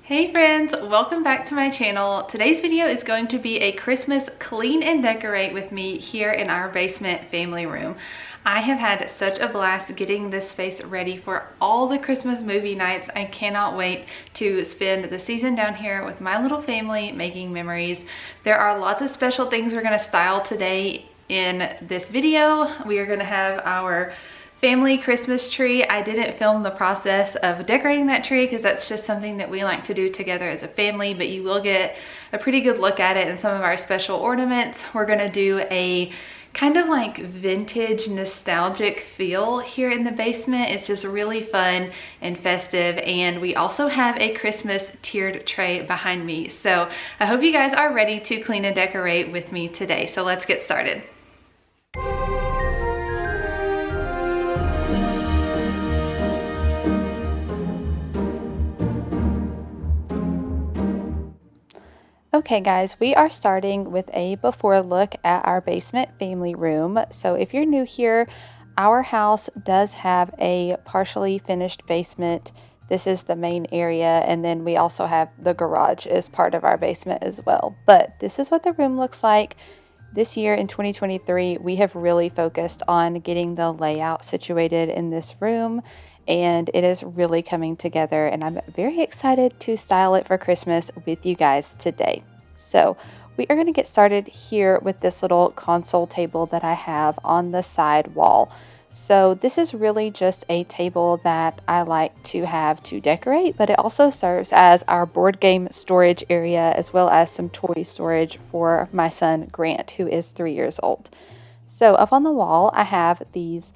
Hey friends, welcome back to my channel. Today's video is going to be a Christmas clean and decorate with me here in our basement family room. I have had such a blast getting this space ready for all the Christmas movie nights. I cannot wait to spend the season down here with my little family making memories. There are lots of special things we're going to style today in this video. We are going to have our family Christmas tree. I didn't film the process of decorating that tree because that's just something that we like to do together as a family, but you will get a pretty good look at it in some of our special ornaments. We're gonna do a kind of like vintage nostalgic feel here in the basement. It's just really fun and festive, and we also have a Christmas tiered tray behind me. So I hope you guys are ready to clean and decorate with me today. So let's get started. Okay guys, we are starting with a before look at our basement family room. So if you're new here, our house does have a partially finished basement. This is the main area, and then we also have the garage as part of our basement as well. But this is what the room looks like. This year in 2023, we have really focused on getting the layout situated in this room, and it is really coming together, and I'm very excited to style it for Christmas with you guys today. So we are going to get started here with this little console table that I have on the side wall. So this is really just a table that I like to have to decorate, but it also serves as our board game storage area as well as some toy storage for my son Grant, who is 3 years old. So up on the wall I have these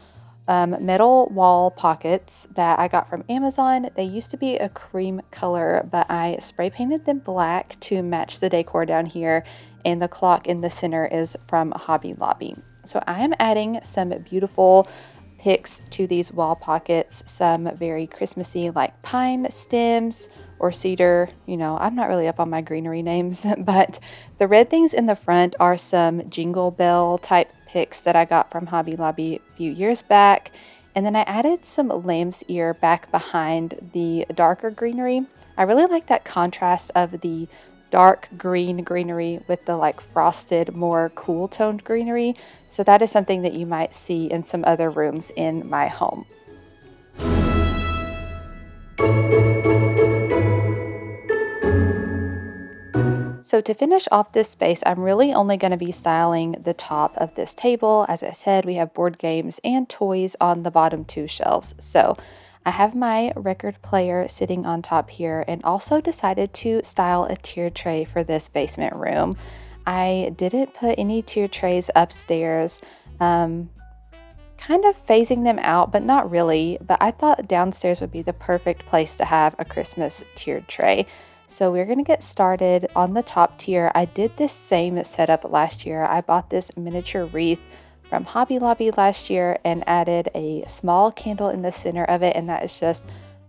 metal wall pockets that I got from Amazon. They used to be a cream color, but I spray painted them black to match the decor down here, and the clock in the center is from Hobby Lobby. So I am adding some beautiful picks to these wall pockets, some very Christmassy like pine stems or cedar. You know, I'm not really up on my greenery names, but the red things in the front are some jingle bell type picks that I got from Hobby Lobby a few years back. And then I added some lamb's ear back behind the darker greenery. I really like that contrast of the dark green greenery with the like frosted, more cool toned greenery. So that is something that you might see in some other rooms in my home. So to finish off this space, I'm really only going to be styling the top of this table. As I said, we have board games and toys on the bottom two shelves. So I have my record player sitting on top here, and also decided to style a tier tray for this basement room. I didn't put any tier trays upstairs, kind of phasing them out, but not really. But I thought downstairs would be the perfect place to have a Christmas tiered tray. So we're going to get started on the top tier. I did this same setup last year. I bought this miniature wreath from Hobby Lobby last year and added a small candle in the center of it, and that is just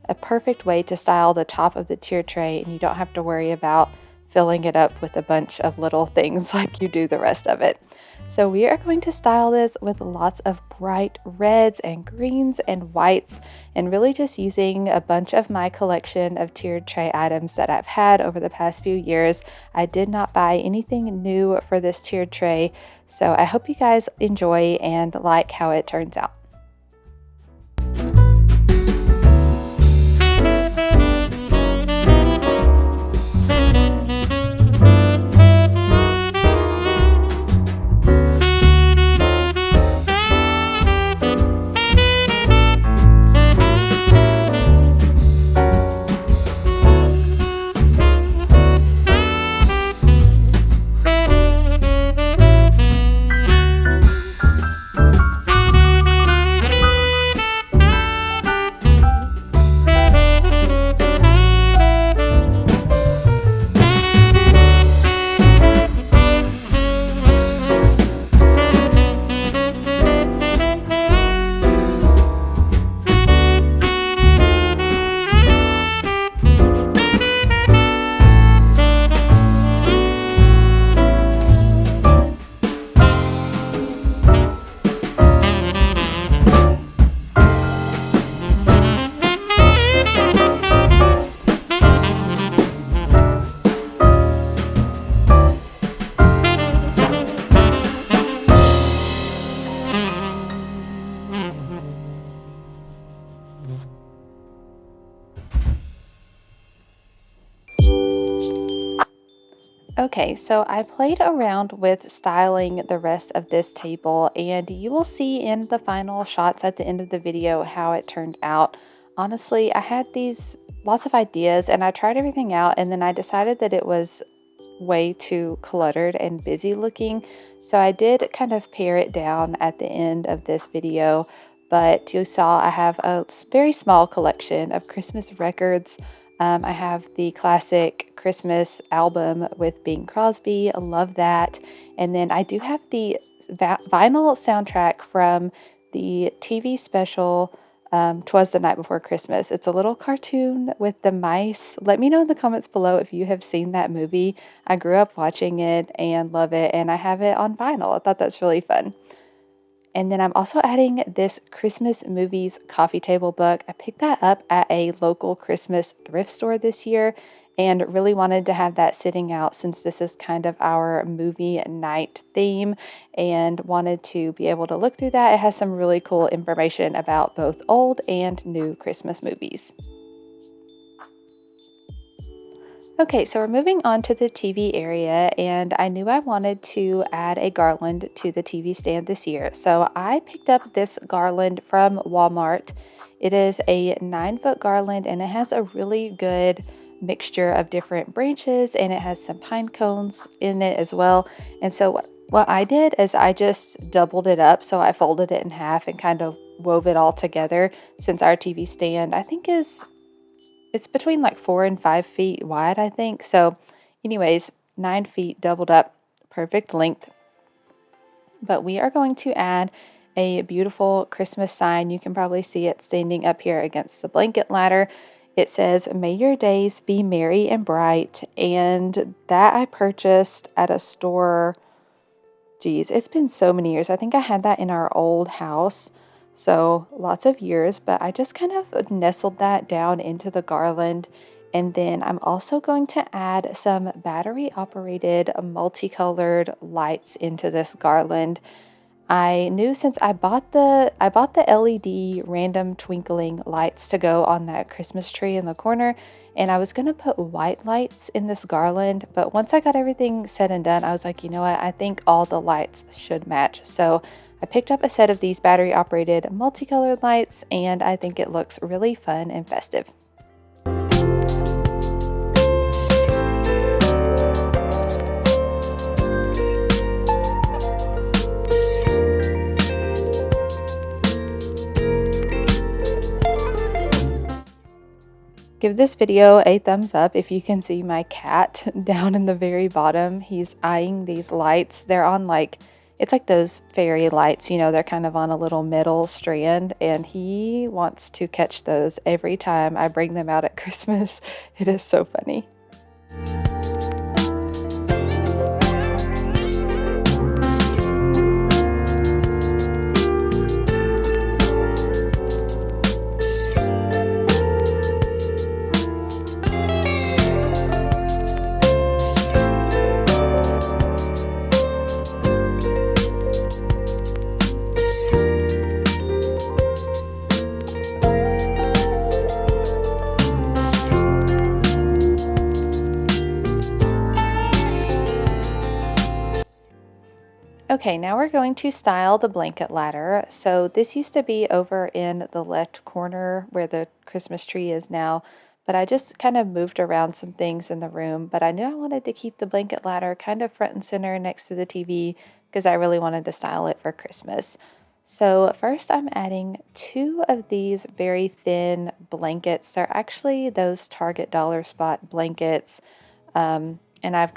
a perfect way to style the top of the tier tray, and you don't have to worry about filling it up with a bunch of little things like you do the rest of it. So we are going to style this with lots of bright reds and greens and whites, and really just using a bunch of my collection of tiered tray items that I've had over the past few years. I did not buy anything new for this tiered tray, so I hope you guys enjoy and like how it turns out. Okay, so I played around with styling the rest of this table, and you will see in the final shots at the end of the video how it turned out. Honestly, I had these lots of ideas and I tried everything out, and then I decided that it was way too cluttered and busy looking. So I did kind of pare it down at the end of this video, but you saw I have a very small collection of Christmas records. I have the classic Christmas album with Bing Crosby. I love that. And then I do have the vinyl soundtrack from the TV special 'Twas the Night Before Christmas. It's a little cartoon with the mice. Let me know in the comments below if you have seen that movie. I grew up watching it and love it, and I have it on vinyl. I thought that's really fun. And then I'm also adding this Christmas movies coffee table book. I picked that up at a local Christmas thrift store this year and really wanted to have that sitting out since this is kind of our movie night theme and wanted to be able to look through that. It has some really cool information about both old and new Christmas movies. Okay, so we're moving on to the TV area, and I knew I wanted to add a garland to the TV stand this year. So I picked up this garland from Walmart. It is a 9-foot garland, and it has a really good mixture of different branches, and it has some pine cones in it as well. And so what I did is I just doubled it up. So I folded it in half and kind of wove it all together, since our TV stand, I think, it's between like 4 and 5 feet wide, I think. So anyways, 9 feet doubled up, perfect length. But we are going to add a beautiful Christmas sign. You can probably see it standing up here against the blanket ladder. It says, "May your days be merry and bright." And that I purchased at a store. Geez, it's been so many years. I think I had that in our old house. So lots of years, but I just kind of nestled that down into the garland. And then I'm also going to add some battery operated multicolored lights into this garland. I knew since I bought the LED random twinkling lights to go on that Christmas tree in the corner, and I was going to put white lights in this garland, but once I got everything said and done, I was like, you know what? I think all the lights should match. So I picked up a set of these battery operated multicolored lights, and I think it looks really fun and festive. Give this video a thumbs up if you can see my cat down in the very bottom. He's eyeing these lights. They're on it's like those fairy lights, they're kind of on a little metal strand, and he wants to catch those every time I bring them out at Christmas. It is so funny. Okay, now we're going to style the blanket ladder. So this used to be over in the left corner where the Christmas tree is now, but I just kind of moved around some things in the room. But I knew I wanted to keep the blanket ladder kind of front and center next to the TV because I really wanted to style it for Christmas. So first I'm adding 2 of these very thin blankets. They're actually those Target Dollar Spot blankets. And I've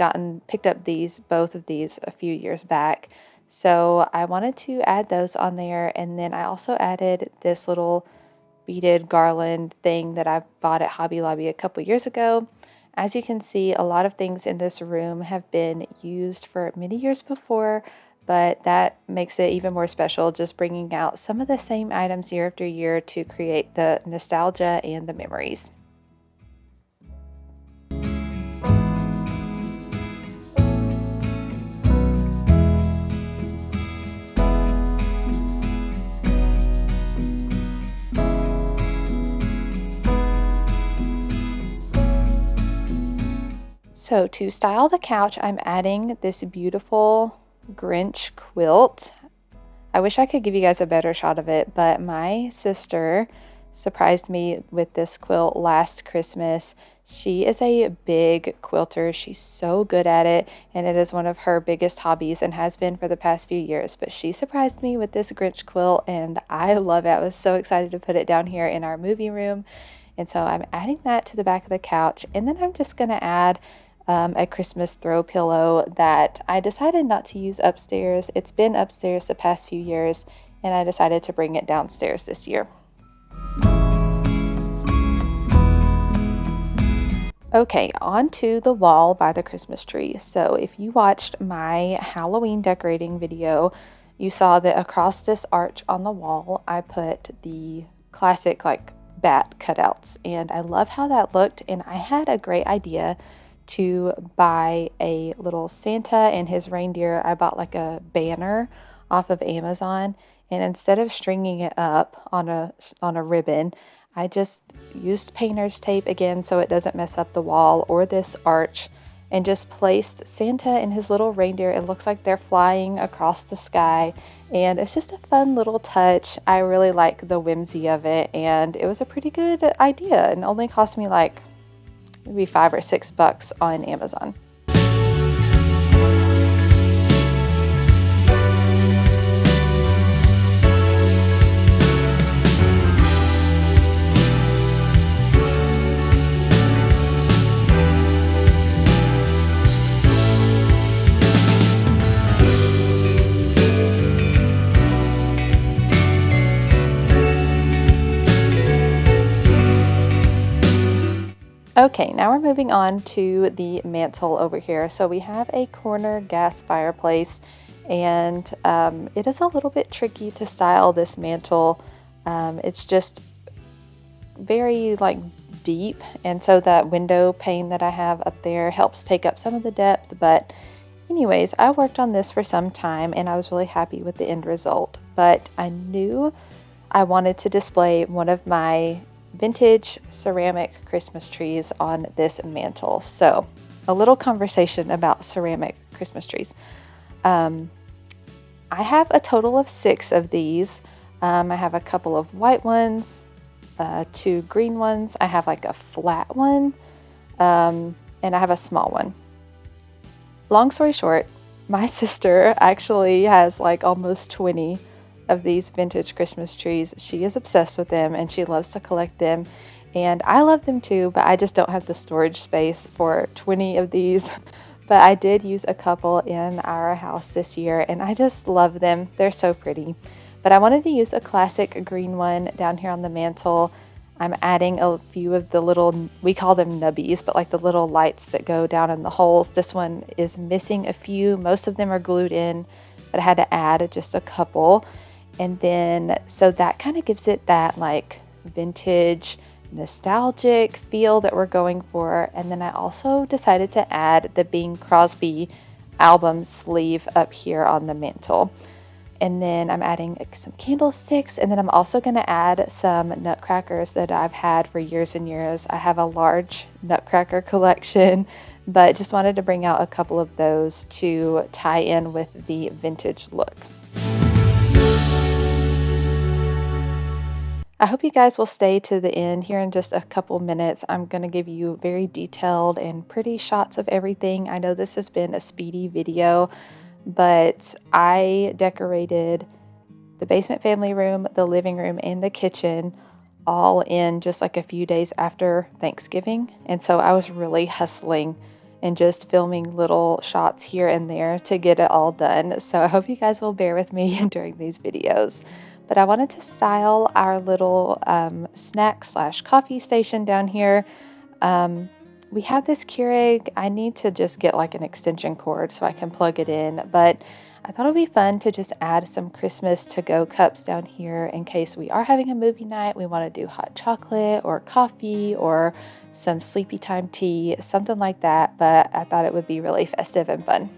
picked up both of these a few years back. So I wanted to add those on there. And then I also added this little beaded garland thing that I bought at Hobby Lobby a couple years ago. As you can see, a lot of things in this room have been used for many years before, but that makes it even more special, just bringing out some of the same items year after year to create the nostalgia and the memories. So to style the couch, I'm adding this beautiful Grinch quilt. I wish I could give you guys a better shot of it, but my sister surprised me with this quilt last Christmas. She is a big quilter. She's so good at it, and it is one of her biggest hobbies and has been for the past few years. But she surprised me with this Grinch quilt, and I love it. I was so excited to put it down here in our movie room. And so I'm adding that to the back of the couch, and then I'm just going to add a Christmas throw pillow that I decided not to use upstairs. It's been upstairs the past few years, and I decided to bring it downstairs this year. Okay, onto the wall by the Christmas tree. So if you watched my Halloween decorating video, you saw that across this arch on the wall, I put the classic like bat cutouts, and I love how that looked. And I had a great idea to buy a little Santa and his reindeer. I bought like a banner off of Amazon, and instead of stringing it up on a ribbon, I just used painter's tape again so it doesn't mess up the wall or this arch, and just placed Santa and his little reindeer. It looks like they're flying across the sky, and it's just a fun little touch. I really like the whimsy of it, and it was a pretty good idea, and only cost me like maybe $5 or $6 on Amazon. Okay, now we're moving on to the mantle over here. So we have a corner gas fireplace, and it is a little bit tricky to style this mantle. It's just very like deep, and so that window pane that I have up there helps take up some of the depth. But anyways, I worked on this for some time, and I was really happy with the end result. But I knew I wanted to display one of my vintage ceramic Christmas trees on this mantle. So a little conversation about ceramic Christmas trees. I have a total of 6 of these. I have a couple of white ones, 2 green ones. I have like a flat one, and I have a small one. Long story short, my sister actually has like almost 20 of these vintage Christmas trees. She is obsessed with them, and she loves to collect them, and I love them too, but I just don't have the storage space for 20 of these. But I did use a couple in our house this year, and I just love them. They're so pretty. But I wanted to use a classic green one down here on the mantle. I'm adding a few of the little, we call them nubbies, but like the little lights that go down in the holes. This one is missing a few. Most of them are glued in, but I had to add just a couple. And then, so that kind of gives it that like vintage, nostalgic feel that we're going for. And then I also decided to add the Bing Crosby album sleeve up here on the mantle. And then I'm adding some candlesticks, and then I'm also going to add some nutcrackers that I've had for years and years. I have a large nutcracker collection, but just wanted to bring out a couple of those to tie in with the vintage look. I hope you guys will stay to the end. Here in just a couple minutes, I'm going to give you very detailed and pretty shots of everything. I know this has been a speedy video, but I decorated the basement family room, the living room, and the kitchen all in just like a few days after Thanksgiving. And so I was really hustling and just filming little shots here and there to get it all done. So I hope you guys will bear with me during these videos. But I wanted to style our little snack/coffee station down here. We have this Keurig. I need to just get like an extension cord so I can plug it in. But I thought it would be fun to just add some Christmas to-go cups down here in case we are having a movie night. We want to do hot chocolate or coffee or some sleepy time tea, something like that. But I thought it would be really festive and fun.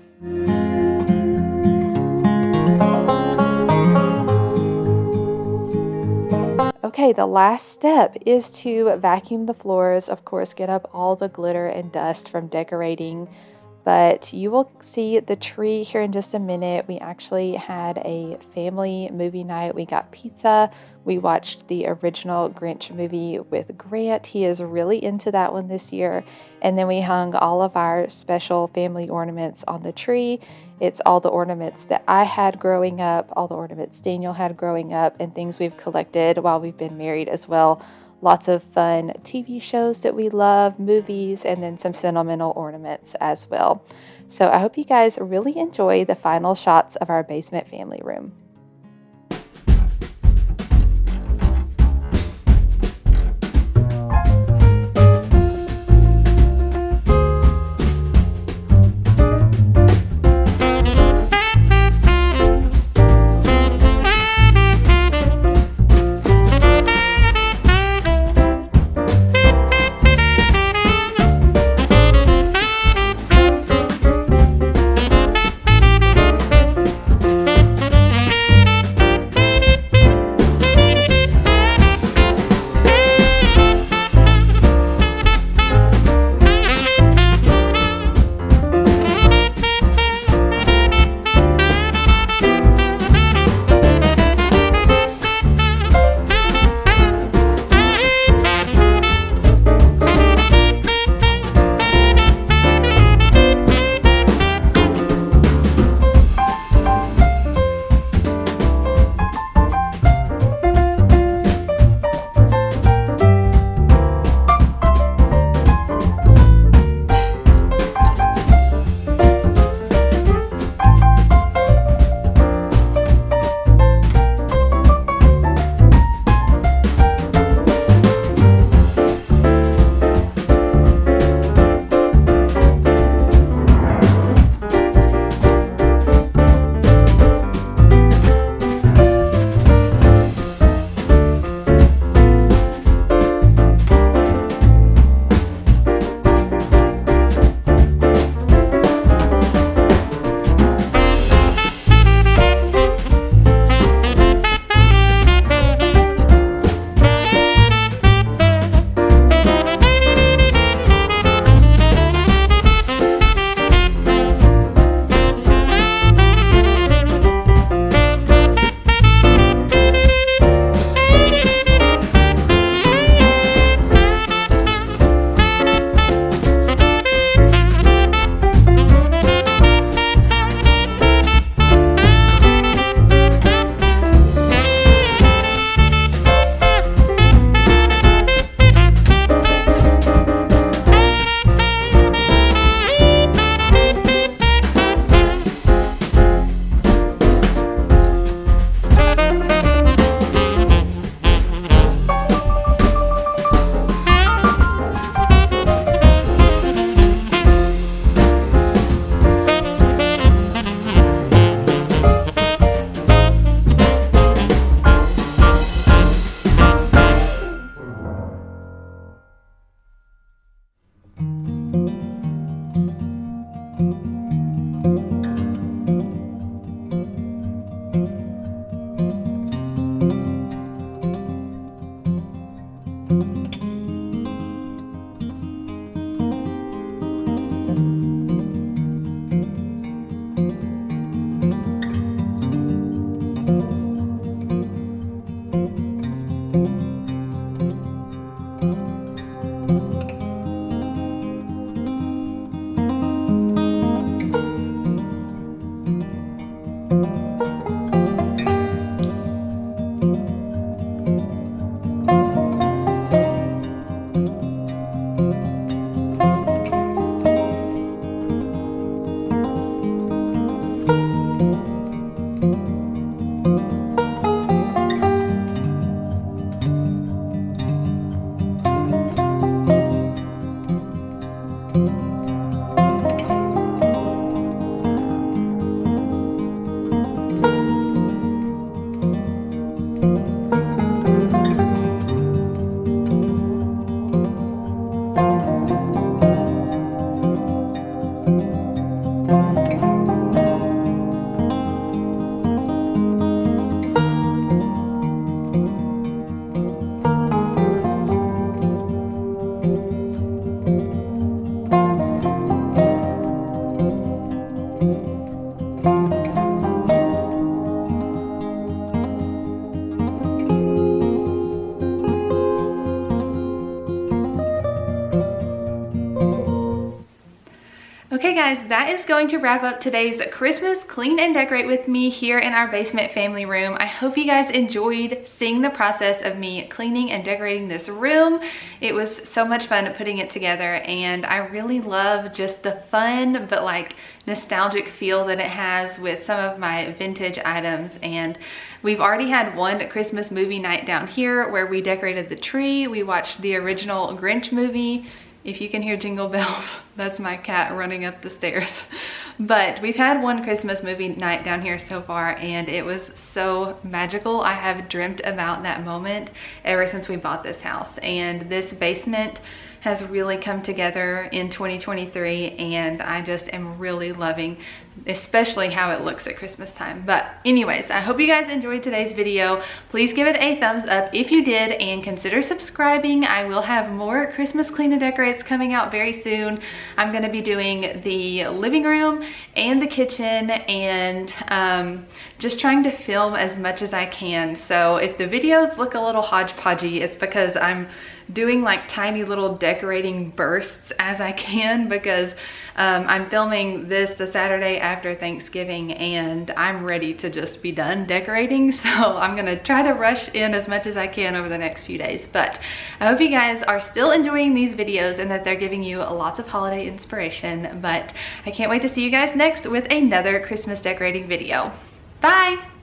Okay, the last step is to vacuum the floors, of course, get up all the glitter and dust from decorating. But you will see the tree here in just a minute. We actually had a family movie night. We got pizza. We watched the original Grinch movie with Grant. He is really into that one this year. And then we hung all of our special family ornaments on the tree. It's all the ornaments that I had growing up, all the ornaments Daniel had growing up, and things we've collected while we've been married as well. Lots of fun TV shows that we love, movies, and then some sentimental ornaments as well. So I hope you guys really enjoy the final shots of our basement family room. Okay guys, that is going to wrap up today's Christmas clean and decorate with me here in our basement family room. I hope you guys enjoyed seeing the process of me cleaning and decorating this room. It was so much fun putting it together, and I really love just the fun but like nostalgic feel that it has with some of my vintage items. And we've already had one Christmas movie night down here where we decorated the tree. We watched the original Grinch movie. If you can hear jingle bells, that's my cat running up the stairs. But we've had one Christmas movie night down here so far, and it was so magical. I have dreamt about that moment ever since we bought this house. And this basement has really come together in 2023, and I just am really loving especially how it looks at Christmas time. But anyways, I hope you guys enjoyed today's video. Please give it a thumbs up if you did, and consider subscribing. I will have more Christmas clean and decorates coming out very soon. I'm going to be doing the living room and the kitchen, and just trying to film as much as I can. So if the videos look a little hodgepodgey, it's because I'm doing like tiny little decorating bursts as I can, because I'm filming this the Saturday after Thanksgiving, and I'm ready to just be done decorating. So I'm gonna try to rush in as much as I can over the next few days. But I hope you guys are still enjoying these videos and that they're giving you lots of holiday inspiration. But I can't wait to see you guys next with another Christmas decorating video. Bye!